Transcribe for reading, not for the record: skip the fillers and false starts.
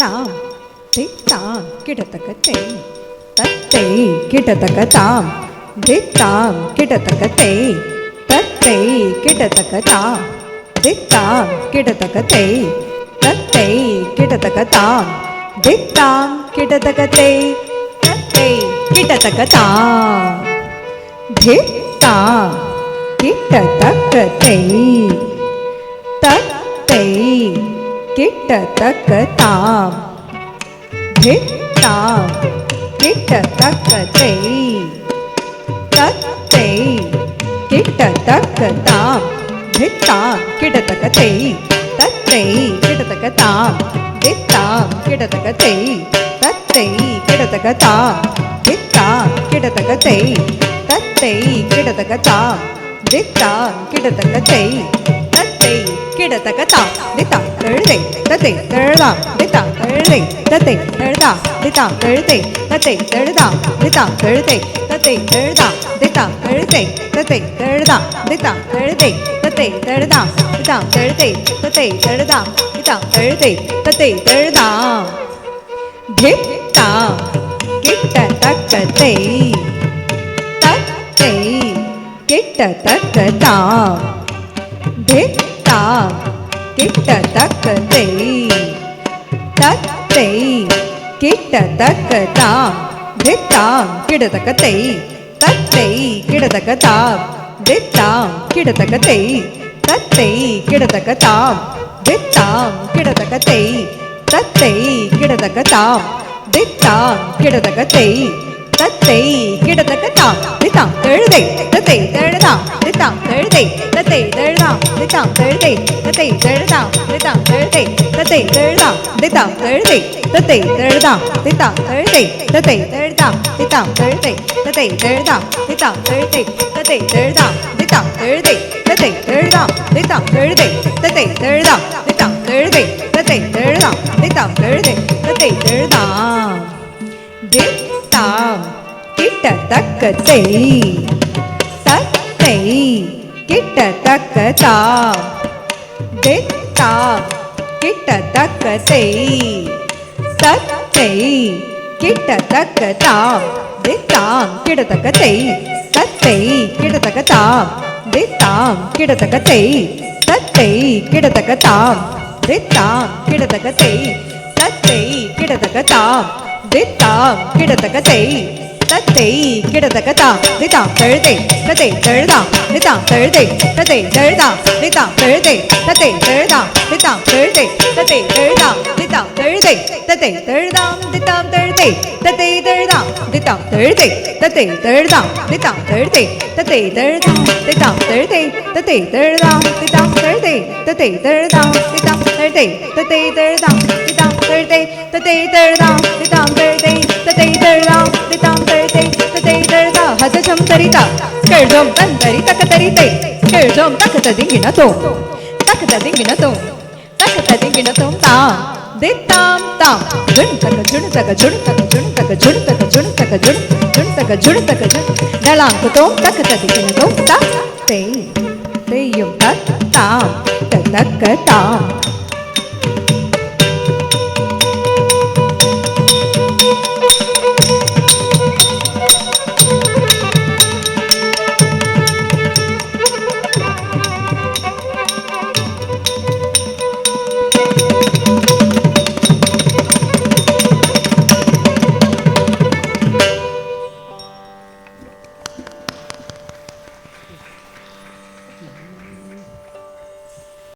தாம் தித்தாம் கிடத்தக்க தேய் தத்தை கிடத்தக்க தாம் தித்தாம் கிடத்தக்க தேய் தத்தை கிடத்தக்க தாம் தித்தாம் கிடத்தக்க தேய் தத்தை கிடத்தக்க தாம் தித்தாம் கிடத்தக்க தேய் தத்தை கிடத்தக்க தாம் தித்தாம் கிடத்தக்க தேய் தத்தை கிட்டத்தக்க தாம் தித்தாம் கிட்டத்தக்க தேய் தத்தை கிட்டத்தக்க தாம் தித்தாம் கிடத்தக்க தேய் தத்தை கிடத்தக்க தாம் தித்தாம் கிடத்தக்க தேய் தத்தை கிடத்தக்க தாம் தித்தாம் கிடத்தக்க தேய் தத்தை கிடத்தக்க தாம் தித்தாம் கிடத்தக்க தேய் தத்தை கிடத்தக்க தாம் தித்தாம் எழுதை தத்தை எழுதாம் தித்தாம் எழுதை தத்தை எழுதாம் தித்தாம் எழுதை தத்தை எழுதாம் தித்தாம் எழுதை தத்தை எழுதாம் தித்தாம் எழுதை தத்தை எழுதாம் தித்தாம் எழுதை தத்தை எழுதாம் தித்தாம் எழுதை தத்தை எழுதாம் தித்தாம் எழுதை தத்தை எழுதாம் தித்தாம் கிட்டத்தக்க தேய் தத்தை கிட்டத்தக்க தாம் தித்தாம் கிட்டத்தக்க தேய் தத்தை கிட்டத்தக்க தாம் தித்தாம் கிடத்தக்க தேய் தத்தை கிடத்தக்க தாம் தித்தாம் கிடத்தக்க தேய் தத்தை கிடத்தக்க தாம் தித்தாம் கிடத்தக்க தேய் தத்தை கிடத்தக்க தாம் தித்தாம் கிடத்தக்க தேய் தத்தை கிடத்தக்க தாம் தித்தாம் எழுதை தத்தை எழுதாம் தித்தாம் எழுதை தத்தை எழுதாம் தித்தாம் எழுதை தத்தை எழுதாம் தித்தாம் எழுதை தத்தை எழுதாம் தித்தாம் எழுதை தத்தை எழுதாம் தித்தாம் எழுதை தத்தை எழுதாம் தித்தாம் எழுதை தத்தை எழுதாம் தித்தாம் எழுதை தத்தை எழுதாம் தித்தாம் எழுதை தத்தை எழுதாம் தித்தாம் எழுதை தத்தை எழுதாம் தித்தாம் எழுதை தத்தை எழுதாம் தித்தாம் எழுதை தத்தை எழுதாம் தித்தாம் கிட்டத்தக்க தேய் தத்தை கிட்டத்தக்க தாம் தித்தாம் கிட்டத்தக்க தேய் தத்தை கிட்டத்தக்க தாம் தித்தாம் கிடத்தக்க தேய் தத்தை கிடத்தக்க தாம் தித்தாம் கிடத்தக்க தேய் தத்தை கிடத்தக்க தாம் தித்தாம் கிடத்தக்க தேய் தத்தை கிடத்தக்க தாம் தித்தாம் கிடத்தக்க தேய் தத்தை கிடத்தக்க தாம் தித்தாம் எழுதை தத்தை எழுதாம் தித்தாம் எழுதை தத்தை எழுதாம் தித்தாம் எழுதை தத்தை எழுதாம் தித்தாம் எழுதை தத்தை எழுதாம் தித்தாம் எழுதை தத்தை எழுதாம் தித்தாம் எழுதை தத்தை எழுதாம் தித்தாம் எழுதை தத்தை எழுதாம் தித்தாம் எழுதை தத்தை எழுதாம் தித்தாம் எழுதை தத்தை எழுதாம் தித்தாம் எழுதை தத்தை எழுதாம் தித்தாம் எழுதை தத்தை எழுதாம் தித்தாம் எழுதை தத்தை எழுதாம் தித்தாம் எழுதை தத்தை எழுதாம் தித்தாம் எழுதை தத்தை எழுதா ஹதசம் தரிதா கேள்ஜோம் தன் தரி தக்க தரிதை கேள்ஜோம் தக்க ததிங்கினதோ தக்க ததிங்கினதோ தக்க ததிங்கினதோ தாம் தித்தாம் தாம் ஜுன் தக்க ஜுன் தக்க ஜுன் தக்க ஜுன் தக்க ஜுன் தக்க ஜுன் தக்க ஜுன் ஜுன் தக்க ஜுன் தக்க ஜுன் டலாங்கதோ தக்க ததிங்கினதோ தத்தை தேயும் தத்தாம் தக்க தாம்